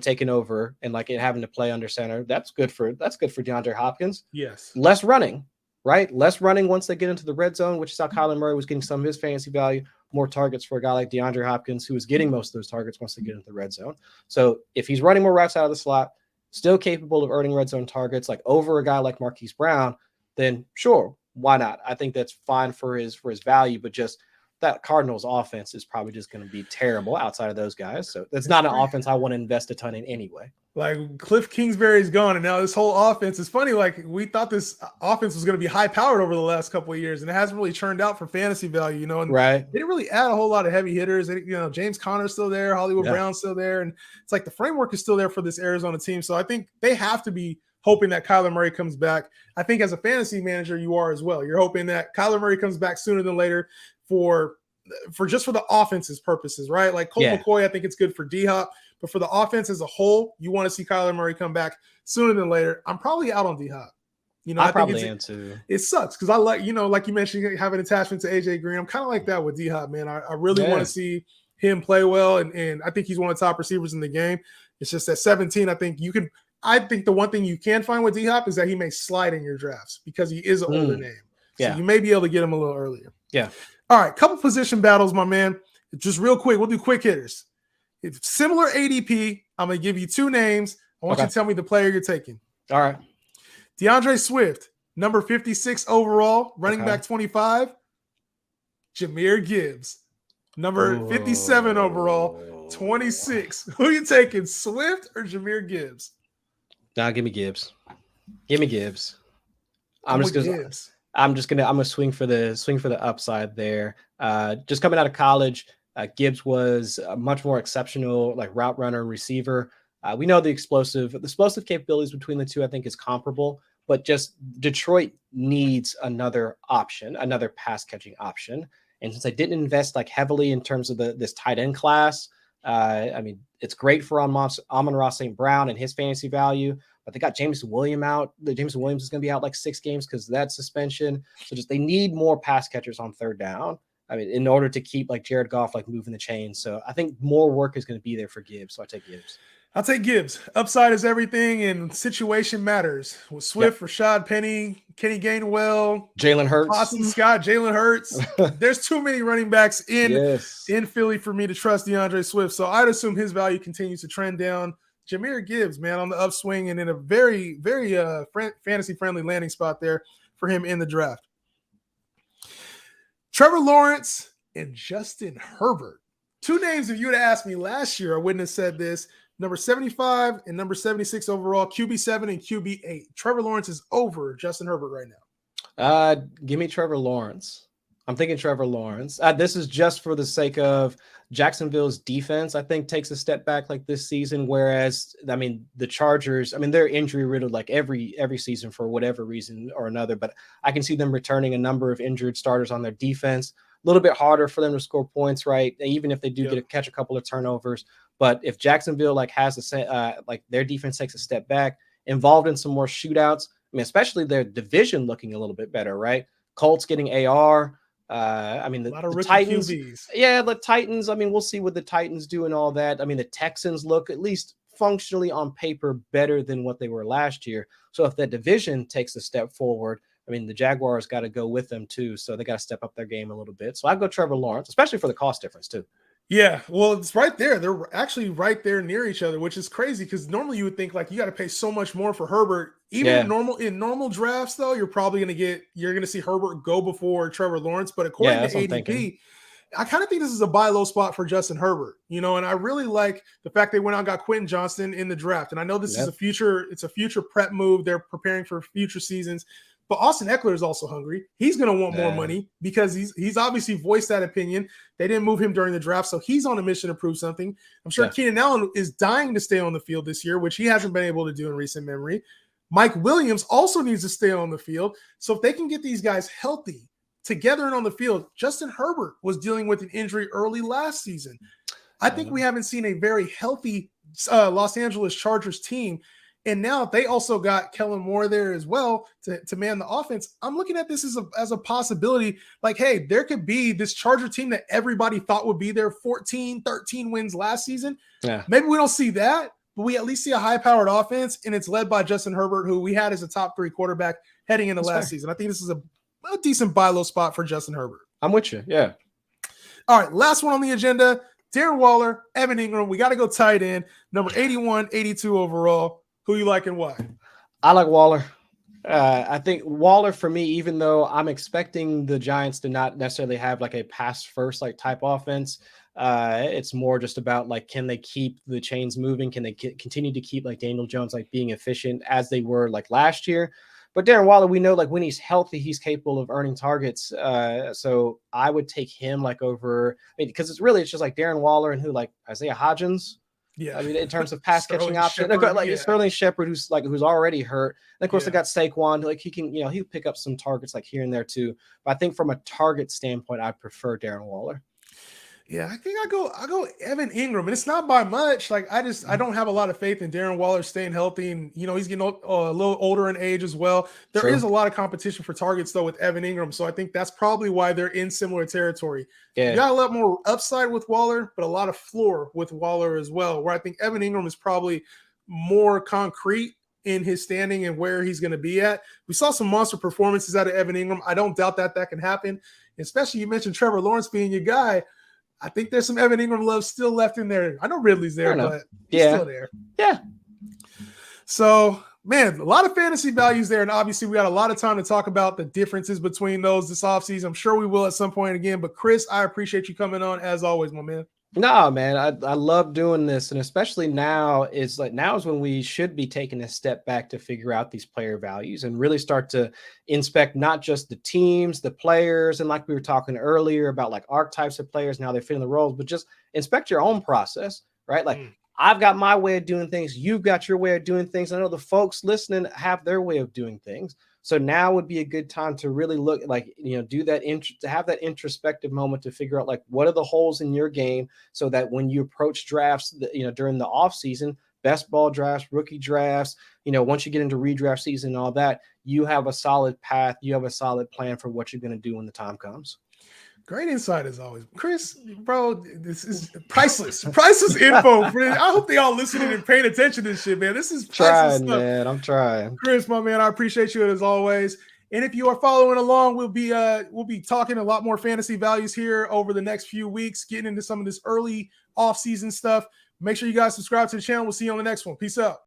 taking over and having to play under center, that's good for DeAndre Hopkins. Yes, less running, right? Less running once they get into the red zone, which is how Kyler Murray was getting some of his fantasy value. More targets for a guy like DeAndre Hopkins, who was getting most of those targets once they get into the red zone. So if he's running more routes out of the slot, still capable of earning red zone targets, over a guy like Marquise Brown, then sure, why not? I think that's fine for his value, but just that Cardinals offense is probably just going to be terrible outside of those guys. So that's not an offense I want to invest a ton in anyway. Like Cliff Kingsbury's gone, and now this whole offense is funny. Like we thought this offense was going to be high powered over the last couple of years, and it hasn't really turned out for fantasy value, And right. They didn't really add a whole lot of heavy hitters. James Conner's still there, Hollywood Brown's still there, and it's like the framework is still there for this Arizona team. So I think they have to be hoping that Kyler Murray comes back. I think as a fantasy manager, you are as well. You're hoping that Kyler Murray comes back sooner than later for the offense's purposes, right? Like Colt McCoy, I think it's good for D-Hop. But for the offense as a whole, you want to see Kyler Murray come back sooner than later. I'm probably out on D-Hop. I probably am too. It sucks because I like, like you mentioned, have an attachment to AJ Green. I'm kind of like that with D-Hop, man. I really want to see him play well, and I think he's one of the top receivers in the game. It's just at 17, I think the one thing you can find with D-Hop is that he may slide in your drafts because he is an older name. So you may be able to get him a little earlier. Yeah. All right, couple position battles, my man. Just real quick, we'll do quick hitters. It's similar ADP. I'm going to give you two names. I want you to tell me the player you're taking. All right. DeAndre Swift, number 56 overall, running back 25. Jahmyr Gibbs, number 57 overall, 26. Who are you taking, Swift or Jahmyr Gibbs? Nah, give me Gibbs. Give me Gibbs. I'm gonna swing for the upside there. Just coming out of college, Gibbs was a much more exceptional like route runner receiver. We know the explosive capabilities between the two I think is comparable, but just Detroit needs another option, another pass catching option. And since I didn't invest like heavily in terms of this tight end class, I mean, it's great for Amon-Ra St. Brown and his fantasy value, but they got Jameson Williams out. Jameson Williams is going to be out like 6 games because of that suspension. So they need more pass catchers on third down. I mean, in order to keep like Jared Goff like moving the chain. So I think more work is going to be there for Gibbs. So I take Gibbs. I'll take Gibbs. Upside is everything, and situation matters. With Swift, Rashad Penny, Kenny Gainwell, Jalen Hurts, Austin Scott, Jalen Hurts. There's too many running backs in Philly for me to trust DeAndre Swift. So I'd assume his value continues to trend down. Jahmyr Gibbs, man, on the upswing and in a very, very fantasy-friendly landing spot there for him in the draft. Trevor Lawerence and Justin Herbert. Two names, if you would have asked me last year, I wouldn't have said this. Number 75 and number 76 overall, QB7 and QB8. Trevor Lawerence is over Justin Herbert right now. Give me Trevor Lawerence. I'm thinking Trevor Lawerence. This is just for the sake of Jacksonville's defense, I think, takes a step back like this season. Whereas, I mean, the Chargers, I mean, they're injury riddled like every season for whatever reason or another. But I can see them returning a number of injured starters on their defense. A little bit harder for them to score points, right? Even if they do catch a couple of turnovers. But if Jacksonville like has like their defense takes a step back, involved in some more shootouts, I mean, especially their division looking a little bit better, right? Colts getting AR. I mean, the Titans. QBs. Yeah, the Titans. I mean, we'll see what the Titans do and all that. I mean, the Texans look at least functionally on paper better than what they were last year. So if that division takes a step forward, I mean, the Jaguars got to go with them too. So they got to step up their game a little bit. So I'd go Trevor Lawerence, especially for the cost difference too. Yeah, well, it's right there. They're actually right there near each other, which is crazy because normally you would think like you got to pay so much more for Herbert. Even in normal drafts, though, you're going to see Herbert go before Trevor Lawrence. But according to ADP, I kind of think this is a buy low spot for Justin Herbert, and I really like the fact they went out and got Quentin Johnston in the draft. And I know this is a future prep move. They're preparing for future seasons. But Austin Eckler is also hungry. He's going to want more money because he's obviously voiced that opinion. They didn't move him during the draft, so he's on a mission to prove something. I'm sure Keenan Allen is dying to stay on the field this year, which he hasn't been able to do in recent memory. Mike Williams also needs to stay on the field. So if they can get these guys healthy together and on the field, Justin Herbert was dealing with an injury early last season. I think we haven't seen a very healthy Los Angeles Chargers team. And now they also got Kellen Moore there as well to man the offense. I'm looking at this as a possibility. Like, hey, there could be this Charger team that everybody thought would be there, 14, 13 wins last season. Yeah. Maybe we don't see that, but we at least see a high-powered offense, and it's led by Justin Herbert, who we had as a top 3 quarterback heading into last season. I think this is a decent buy low spot for Justin Herbert. I'm with you, yeah. All right, last one on the agenda, Darren Waller, Evan Engram. We got to go tight end, number 81, 82 overall. Who you like and why? I like Waller. I think Waller for me, even though I'm expecting the Giants to not necessarily have like a pass first like type offense, it's more just about like, can they keep the chains moving? Can they continue to keep like Daniel Jones like being efficient as they were like last year? But Darren Waller, we know like when he's healthy, he's capable of earning targets. So I would take him like over, because it's just like Darren Waller and who, like Isaiah Hodgins. Yeah. I mean, in terms of pass catching Sterling option, Shepard, like Sterling Shepard, who's already hurt. And of course, they Yeah. got Saquon. Like he can, he'll pick up some targets like here and there too. But I think from a target standpoint, I prefer Darren Waller. Yeah, I think I go Evan Engram, and it's not by much. Like I don't have a lot of faith in Darren Waller staying healthy, and he's getting a little older in age as well. There is a lot of competition for targets though with Evan Engram, so I think that's probably why they're in similar territory. Yeah, you got a lot more upside with Waller, but a lot of floor with Waller as well. Where I think Evan Engram is probably more concrete in his standing and where he's going to be at. We saw some monster performances out of Evan Engram. I don't doubt that can happen, especially you mentioned Trevor Lawerence being your guy. I think there's some Evan Engram love still left in there. I know Ridley's there, but he's still there. Yeah. So, man, a lot of fantasy values there. And obviously, we got a lot of time to talk about the differences between those this offseason. I'm sure we will at some point again. But, Chris, I appreciate you coming on as always, my man. No, man, I love doing this. And especially now is when we should be taking a step back to figure out these player values and really start to inspect not just the teams, the players, and like we were talking earlier about like archetypes of players, now they're fitting the roles, but just inspect your own process, right? Like I've got my way of doing things. You've got your way of doing things. I know the folks listening have their way of doing things. So now would be a good time to really look like, do that, to have that introspective moment to figure out like, what are the holes in your game so that when you approach drafts, during the off season, best ball drafts, rookie drafts, once you get into redraft season and all that, you have a solid path. You have a solid plan for what you're going to do when the time comes. Great insight as always. Chris, bro, this is priceless info. I hope they all listening and paying attention to this shit, man. This is priceless stuff. Man. I'm trying. Chris, my man, I appreciate you as always. And if you are following along, we'll be talking a lot more fantasy values here over the next few weeks, getting into some of this early off-season stuff. Make sure you guys subscribe to the channel. We'll see you on the next one. Peace out.